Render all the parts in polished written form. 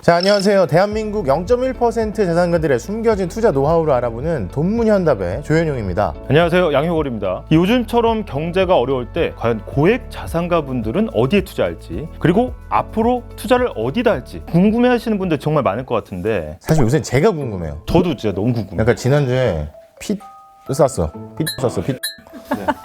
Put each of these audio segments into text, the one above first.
자, 안녕하세요. 대한민국 0.1% 자산가들의 숨겨진 투자 노하우를 알아보는 돈문현답의 조현용입니다. 안녕하세요. 양효걸입니다. 요즘처럼 경제가 어려울 때 과연 고액 자산가 분들은 어디에 투자할지, 그리고 앞으로 투자를 어디다 할지 궁금해하시는 분들 정말 많을 것 같은데, 사실 요새 제가 궁금해요. 저도 진짜 너무 궁금해요. 약간 지난주에 핏 쐈어.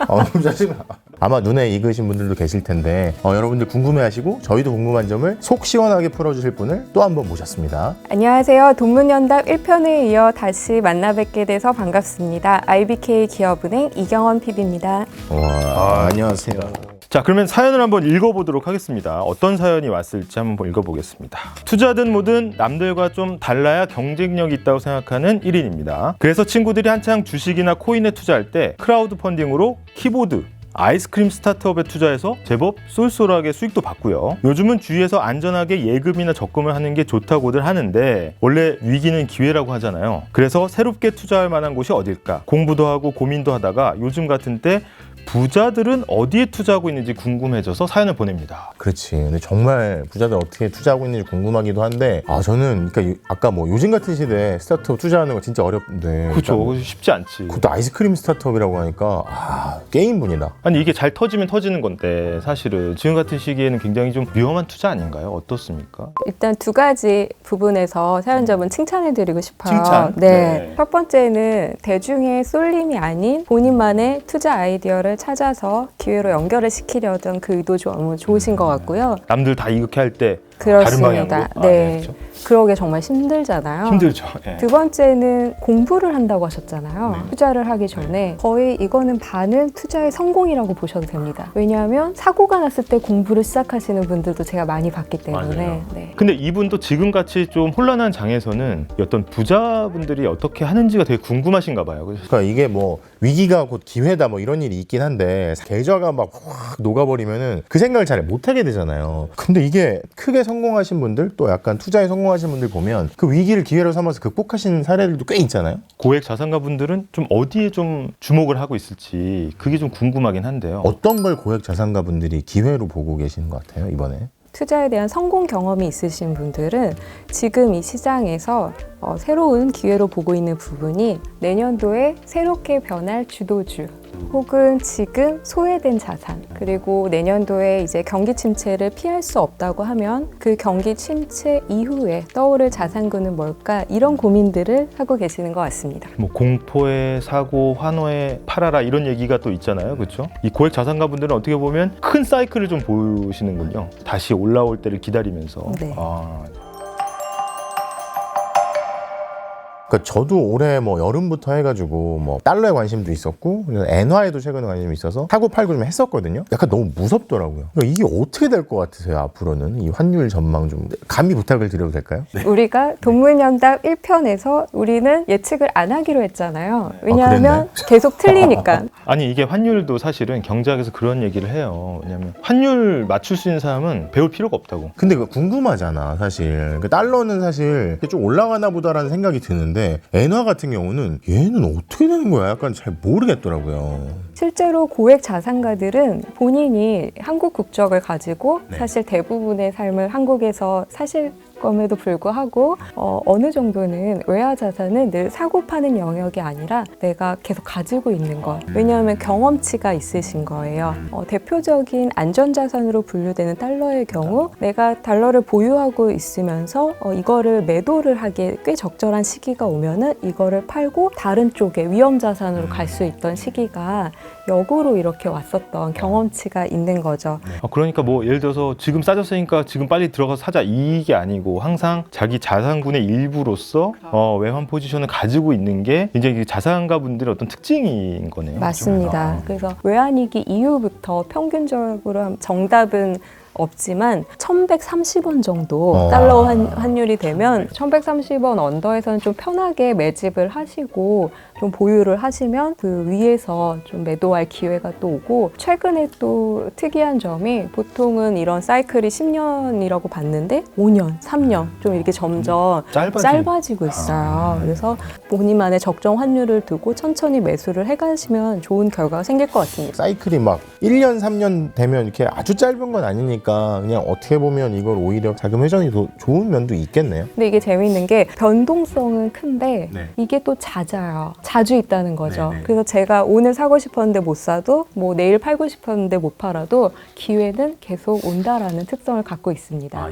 너무 짜증나. 아마 눈에 익으신 분들도 계실 텐데 여러분들 궁금해하시고 저희도 궁금한 점을 속 시원하게 풀어주실 분을 또 한 번 모셨습니다. 안녕하세요. 돈문현답 1편에 이어 다시 만나 뵙게 돼서 반갑습니다. IBK 기업은행 이경원 PB입니다. 안녕하세요. 자, 그러면 사연을 한번 읽어보도록 하겠습니다. 어떤 사연이 왔을지 한번 읽어보겠습니다. 투자든 뭐든 남들과 좀 달라야 경쟁력이 있다고 생각하는 1인입니다. 그래서 친구들이 한창 주식이나 코인에 투자할 때 크라우드 펀딩으로 키보드, 아이스크림 스타트업에 투자해서 제법 쏠쏠하게 수익도 봤고요. 요즘은 주위에서 안전하게 예금이나 적금을 하는 게 좋다고들 하는데, 원래 위기는 기회라고 하잖아요. 그래서 새롭게 투자할 만한 곳이 어딜까 공부도 하고 고민도 하다가 요즘 같은 때 부자들은 어디에 투자하고 있는지 궁금해져서 사연을 보냅니다. 그렇지. 근데 정말 부자들 어떻게 투자하고 있는지 궁금하기도 한데, 저는 그러니까 아까 뭐 요즘 같은 시대에 스타트업 투자하는 거 진짜 어렵던데. 그렇죠. 쉽지 않지. 그것도 아이스크림 스타트업이라고 하니까 게임분이다. 아니, 이게 잘 터지면 터지는 건데 사실은 지금 같은 시기에는 굉장히 좀 위험한 투자 아닌가요? 어떻습니까? 일단 두 가지 부분에서 사연자분 칭찬해드리고 싶어요. 칭찬? 네. 첫 번째는 대중의 쏠림이 아닌 본인만의 투자 아이디어를 찾아서 기회로 연결을 시키려던 그 의도 너무 좋으신 것 같고요. 남들 다 이렇게 할 때 그렇습니다. 다른 방향으로? 네. 그렇죠. 그러기 정말 힘들잖아요. 힘들죠. 네. 두 번째는 공부를 한다고 하셨잖아요. 투자를 하기 전에 거의 이거는 반은 투자의 성공이라고 보셔도 됩니다. 왜냐하면 사고가 났을 때 공부를 시작하시는 분들도 제가 많이 봤기 때문에. 맞아요. 네. 근데 이분도 지금같이 좀 혼란한 장에서는 어떤 부자분들이 어떻게 하는지가 되게 궁금하신가 봐요. 그러니까 이게 뭐 위기가 곧 기회다 뭐 이런 일이 있긴 한데, 계좌가 막 확 녹아버리면은 그 생각을 잘 못하게 되잖아요. 근데 이게 크게 성공하신 분들, 또 약간 투자에 성공하신 분들 보면 그 위기를 기회로 삼아서 극복하신 사례들도 꽤 있잖아요. 고액 자산가 분들은 좀 어디에 좀 주목을 하고 있을지 그게 좀 궁금하긴 한데요. 어떤 걸 고액 자산가 분들이 기회로 보고 계시는 것 같아요, 이번에? 투자에 대한 성공 경험이 있으신 분들은 지금 이 시장에서 새로운 기회로 보고 있는 부분이 내년도에 새롭게 변할 주도주, 혹은 지금 소외된 자산, 그리고 내년도에 이제 경기 침체를 피할 수 없다고 하면 그 경기 침체 이후에 떠오를 자산군은 뭘까, 이런 고민들을 하고 계시는 것 같습니다. 뭐 공포의 사고, 환호의 팔아라 이런 얘기가 또 있잖아요. 그렇죠? 이 고액 자산가 분들은 어떻게 보면 큰 사이클을 좀 보시는군요. 다시 올라올 때를 기다리면서. 네. 그러니까 저도 올해 뭐 여름부터 해가지고 뭐 달러에 관심도 있었고 엔화에도 최근에 관심이 있어서 사고 팔고 좀 했었거든요. 약간 너무 무섭더라고요. 그러니까 이게 어떻게 될 것 같으세요? 앞으로는 이 환율 전망 좀 감히 부탁을 드려도 될까요? 네. 우리가 돈문현답 1편에서 우리는 예측을 안 하기로 했잖아요. 왜냐하면 계속 틀리니까. 아니, 이게 환율도 사실은 경제학에서 그런 얘기를 해요. 왜냐면 환율 맞출 수 있는 사람은 배울 필요가 없다고. 근데 그거 궁금하잖아, 사실. 그 달러는 사실 좀 올라가나 보다라는 생각이 드는데, 엔화 같은 경우는 얘는 어떻게 되는 거야? 약간 잘 모르겠더라고요. 실제로 고액 자산가들은 본인이 한국 국적을 가지고 사실 대부분의 삶을 한국에서 사실 검에도 불구하고 어느 정도는 외화 자산은 늘 사고 파는 영역이 아니라 내가 계속 가지고 있는 것. 왜냐하면 경험치가 있으신 거예요. 대표적인 안전자산으로 분류되는 달러의 경우 내가 달러를 보유하고 있으면서 이거를 매도를 하기에 꽤 적절한 시기가 오면은 이거를 팔고 다른 쪽에 위험자산으로 갈 수 있던 시기가 역으로 이렇게 왔었던 경험치가 있는 거죠. 그러니까 뭐 예를 들어서 지금 싸졌으니까 지금 빨리 들어가서 사자 이게 아니고 항상 자기 자산군의 일부로서 외환 포지션을 가지고 있는 게 이제 자산가 분들의 어떤 특징인 거네요. 맞습니다. 그래서 외환위기 이후부터 평균적으로 정답은 없지만 1,130원 정도 달러 환율이 되면 1,130원 언더에서는 좀 편하게 매집을 하시고 좀 보유를 하시면 그 위에서 좀 매도할 기회가 또 오고, 최근에 또 특이한 점이 보통은 이런 사이클이 10년이라고 봤는데 5년, 3년 좀 이렇게 점점 짧아지고 있어요. 그래서 본인만의 적정 환율을 두고 천천히 매수를 해가시면 좋은 결과가 생길 것 같습니다. 사이클이 막 1년, 3년 되면 이렇게 아주 짧은 건 아니니까 있으니까 그냥 어떻게 보면 이걸 오히려 자금 회전이 더 좋은 면도 있겠네요. 근데 이게 재미있는 게 변동성은 큰데 네. 이게 또 잦아요. 자주 있다는 거죠. 네네. 그래서 제가 오늘 사고 싶었는데 못 사도 뭐 내일 팔고 싶었는데 못 팔아도 기회는 계속 온다라는 특성을 갖고 있습니다.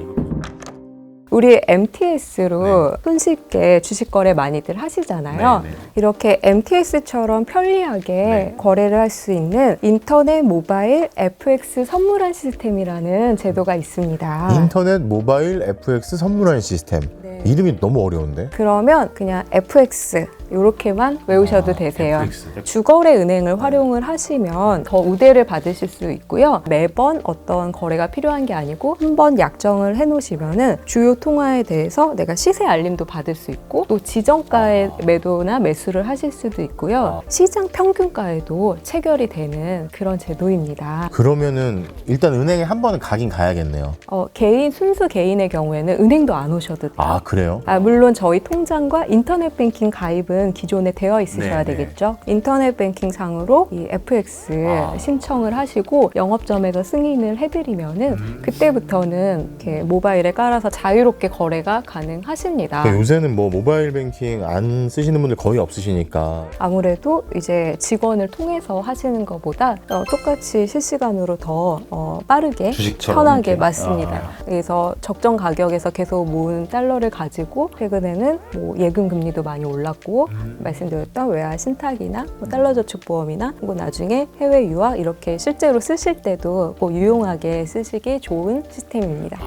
우리 MTS로 손쉽게 주식 거래 많이들 하시잖아요. 네네. 이렇게 MTS처럼 편리하게 거래를 할 수 있는 인터넷 모바일 FX 선물한 시스템이라는 제도가 있습니다. 인터넷 모바일 FX 선물하는 시스템. 네. 이름이 너무 어려운데? 그러면 그냥 FX 이렇게만 외우셔도 되세요. FX. 주거래 은행을 활용을 하시면 더 우대를 받으실 수 있고요. 매번 어떤 거래가 필요한 게 아니고 한번 약정을 해놓으시면은 주요 통화에 대해서 내가 시세 알림도 받을 수 있고 또 지정가의 매도나 매수를 하실 수도 있고요. 시장 평균가에도 체결이 되는 그런 제도입니다. 그러면은 일단 은행에 한 번은 가긴 가야겠네요. 개인 순수 개인의 경우에는 은행도 안 오셔도 돼요. 아, 그래요? 물론 저희 통장과 인터넷 뱅킹 가입은 기존에 되어 있으셔야 네, 되겠죠. 인터넷 뱅킹 상으로 이 FX 신청을 하시고 영업점에서 승인을 해드리면은 그때부터는 이렇게 모바일에 깔아서 자유롭게 거래가 가능하십니다. 그러니까 요새는 뭐 모바일 뱅킹 안 쓰시는 분들 거의 없으시니까. 아무래도 이제 직원을 통해서 하시는 것보다 똑같이 실시간으로 더 빠르게 주식처럼 편하게 이렇게. 맞습니다. 그래서 적정 가격에서 계속 모은 달러를 가지고 최근에는 뭐 예금 금리도 많이 올랐고 말씀드렸던 외화 신탁이나 뭐 달러 저축 보험이나 뭐 나중에 해외 유학 이렇게 실제로 쓰실 때도 뭐 유용하게 쓰시기 좋은 시스템입니다.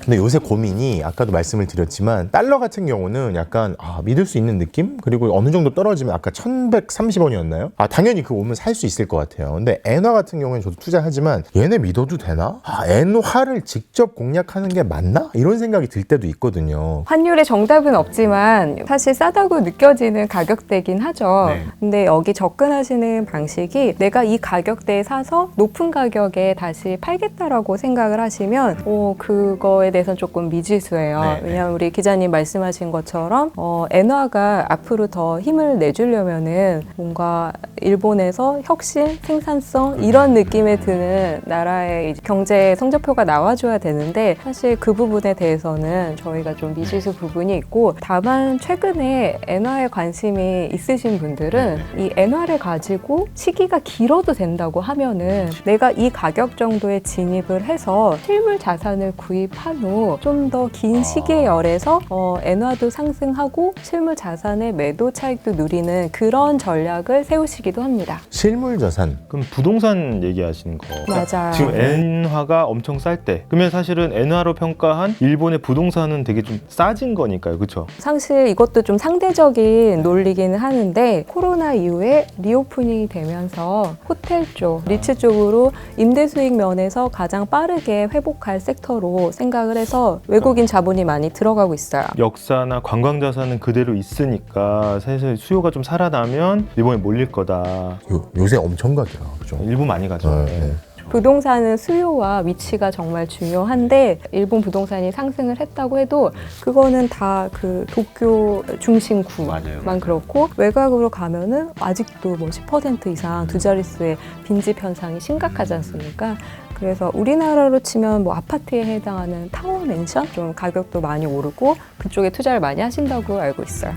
근데 요새 고민이 아까도 말씀을 드렸지만 달러 같은 경우는 약간 믿을 수 있는 느낌? 그리고 어느 정도 떨어지면 아까 1130원이었나요? 당연히 그거 오면 살 수 있을 것 같아요. 근데 엔화 같은 경우는 저도 투자하지만 얘네 믿어도 되나? 엔화를 직접 공략하는 게 맞나? 이런 생각이 들 때도 있거든요. 환율의 정답은 없지만 사실 싸다고 느껴지는 가격대긴 하죠. 네. 근데 여기 접근하시는 방식이 내가 이 가격대에 사서 높은 가격에 다시 팔겠다라고 생각을 하시면 그거에 대해서는 조금 미지수예요. 네, 왜냐하면 우리 기자님 말씀하신 것처럼 엔화가 앞으로 더 힘을 내주려면은 뭔가 일본에서 혁신, 생산성 이런 느낌에 드는 나라의 이제 경제 성적표가 나와줘야 되는데 사실 그 부분에 대해서는 저희가 좀 미지수 부분이 있고 다만 최근에 엔화에 관심이 있으신 분들은 이 엔화를 가지고 시기가 길어도 된다고 하면은 내가 이 가격 정도에 진입을 해서 실물 자산을 구입한 후 좀 더 긴 시기에 열해서 엔화도 상승하고 실물 자산의 매도 차익도 누리는 그런 전략을 세우시기도 합니다. 실물 자산. 그럼 부동산 얘기하시는 거. 맞아요. 지금 엔화가 엄청 쌀 때. 그러면 사실은 엔화로 평가한 일본의 부동산은 되게 좀 싸진 거니까요. 그렇죠? 사실 이것도 좀 상대적인 논리기는 하는데 코로나 이후에 리오프닝이 되면서 호텔 쪽, 리츠 쪽으로 임대 수익 면에서 가장 빠르게 회복할 섹터로 생각을 해서 외국인 자본이 많이 들어가고 있어요. 역사나 관광 자산은 그대로 있으니까 사실 수요가 좀 살아나면 일본에 몰릴 거다. 요새 엄청 가더라. 그죠? 일부 많이 가죠. 네. 부동산은 수요와 위치가 정말 중요한데 일본 부동산이 상승을 했다고 해도 그거는 다 그 도쿄 중심구만 그렇고 외곽으로 가면은 아직도 뭐 10% 이상 두 자릿수의 빈집 현상이 심각하지 않습니까? 그래서 우리나라로 치면 뭐 아파트에 해당하는 타워 맨션 좀 가격도 많이 오르고 그쪽에 투자를 많이 하신다고 알고 있어요.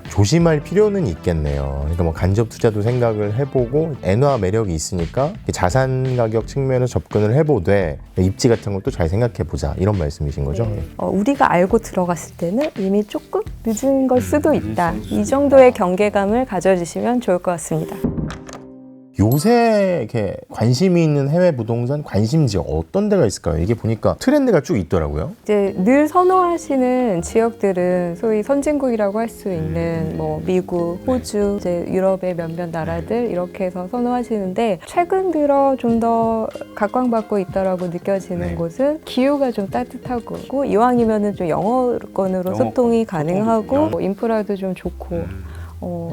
조심할 필요는 있겠네요. 그러니까 뭐 간접 투자도 생각을 해보고 엔화 매력이 있으니까 자산 가격 측면에서 접근을 해보되 입지 같은 것도 잘 생각해보자 이런 말씀이신 거죠? 우리가 알고 들어갔을 때는 이미 조금 늦은 걸 수도 있다. 이 정도의 경계감을 가져주시면 좋을 것 같습니다. 요새 이렇게 관심이 있는 해외 부동산 관심지 어떤 데가 있을까요? 이게 보니까 트렌드가 쭉 있더라고요. 이제 늘 선호하시는 지역들은 소위 선진국이라고 할 수 있는 뭐 미국, 호주, 이제 유럽의 몇몇 나라들 이렇게 해서 선호하시는데 최근 들어 좀 더 각광받고 있다라고 느껴지는 곳은 기후가 좀 따뜻하고 이왕이면은 좀 영어권으로 소통이 가능하고 뭐 인프라도 좀 좋고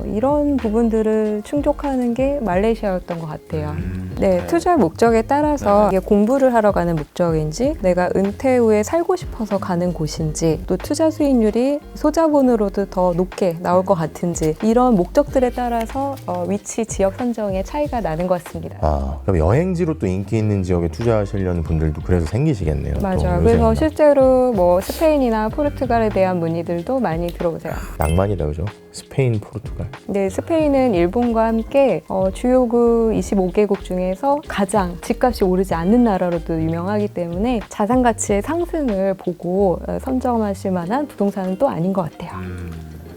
이런 부분들을 충족하는 게 말레이시아였던 것 같아요. 네, 투자 목적에 따라서 이게 공부를 하러 가는 목적인지 내가 은퇴 후에 살고 싶어서 가는 곳인지 또 투자 수익률이 소자본으로도 더 높게 나올 것 같은지 이런 목적들에 따라서 위치 지역 선정에 차이가 나는 것 같습니다. 아, 그럼 여행지로 또 인기 있는 지역에 투자하시려는 분들도 그래서 생기시겠네요. 또 맞아요. 요새는. 그래서 실제로 뭐 스페인이나 포르투갈에 대한 문의들도 많이 들어오세요. 낭만이다, 그죠? 스페인, 포르투갈. 네, 스페인은 일본과 함께 주요국 25개국 중에서 가장 집값이 오르지 않는 나라로도 유명하기 때문에 자산 가치의 상승을 보고 선점하실 만한 부동산은 또 아닌 것 같아요.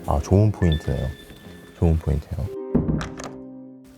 아, 좋은 포인트네요. 좋은 포인트예요.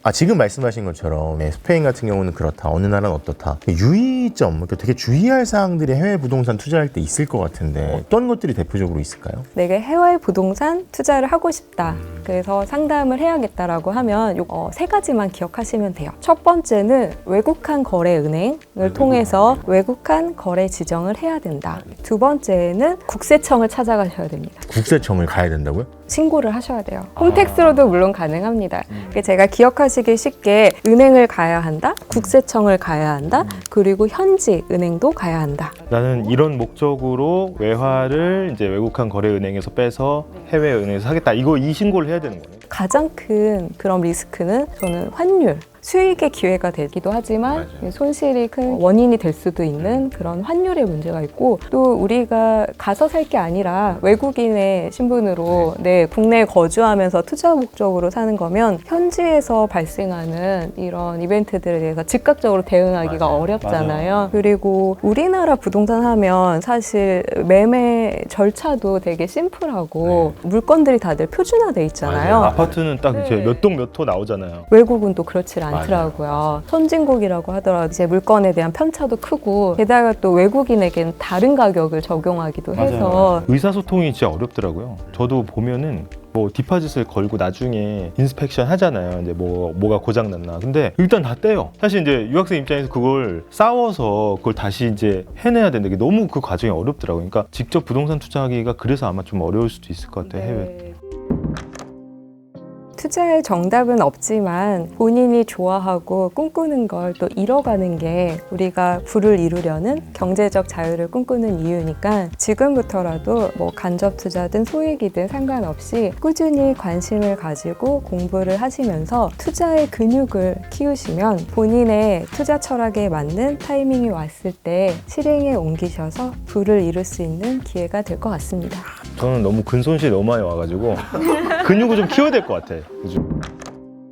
아, 지금 말씀하신 것처럼 스페인 같은 경우는 그렇다, 어느 나라는 어떻다. 유의점, 그러니까 되게 주의할 사항들이 해외 부동산 투자할 때 있을 것 같은데 어떤 것들이 대표적으로 있을까요? 내가 해외 부동산 투자를 하고 싶다. 그래서 상담을 해야겠다라고 하면 세 가지만 기억하시면 돼요. 첫 번째는 외국한 거래 은행을 통해서 외국한 거래 지정을 해야 된다. 두 번째는 국세청을 찾아가셔야 됩니다. 국세청을 가야 된다고요? 신고를 하셔야 돼요. 홈택스로도 물론 가능합니다. 제가 기억하시기 쉽게 은행을 가야 한다, 국세청을 가야 한다, 그리고 현지 은행도 가야 한다. 나는 이런 목적으로 외화를 이제 외국한 거래은행에서 빼서 해외 은행에서 사겠다. 이 신고를 해야 되는 거예요. 가장 큰 그런 리스크는 저는 환율. 수익의 기회가 되기도 하지만 손실이 큰 원인이 될 수도 있는 그런 환율의 문제가 있고 또 우리가 가서 살 게 아니라 외국인의 신분으로 국내에 거주하면서 투자 목적으로 사는 거면 현지에서 발생하는 이런 이벤트들에 대해서 즉각적으로 대응하기가 어렵잖아요. 그리고 우리나라 부동산 하면 사실 매매 절차도 되게 심플하고 물건들이 다들 표준화돼 있잖아요. 아파트는 딱 이제 몇 동 몇 호 나오잖아요. 외국은 또 그렇지 않더라고요. 선진국이라고 하더라도 이제 물건에 대한 편차도 크고 게다가 또 외국인에게는 다른 가격을 적용하기도 해서 의사소통이 진짜 어렵더라고요. 저도 보면은 뭐 디파짓을 걸고 나중에 인스펙션 하잖아요. 이제 뭐가 고장 났나. 근데 일단 다 떼요. 사실 이제 유학생 입장에서 그걸 싸워서 그걸 다시 이제 해내야 되는데 너무 그 과정이 어렵더라고요. 그러니까 직접 부동산 투자하기가 그래서 아마 좀 어려울 수도 있을 것 같아요. 해외. 투자의 정답은 없지만 본인이 좋아하고 꿈꾸는 걸 또 이뤄가는 게 우리가 부를 이루려는 경제적 자유를 꿈꾸는 이유니까 지금부터라도 뭐 간접 투자든 소액이든 상관없이 꾸준히 관심을 가지고 공부를 하시면서 투자의 근육을 키우시면 본인의 투자 철학에 맞는 타이밍이 왔을 때 실행에 옮기셔서 부를 이룰 수 있는 기회가 될 것 같습니다. 저는 너무 근손실이 너무 많이 와가지고 근육을 좀 키워야 될 것 같아.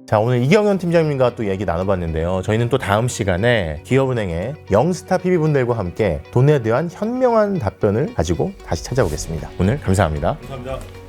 자, 오늘 이경현 팀장님과 또 얘기 나눠봤는데요. 저희는 또 다음 시간에 기업은행의 영스타 PB분들과 함께 돈에 대한 현명한 답변을 가지고 다시 찾아오겠습니다. 오늘 감사합니다. 감사합니다.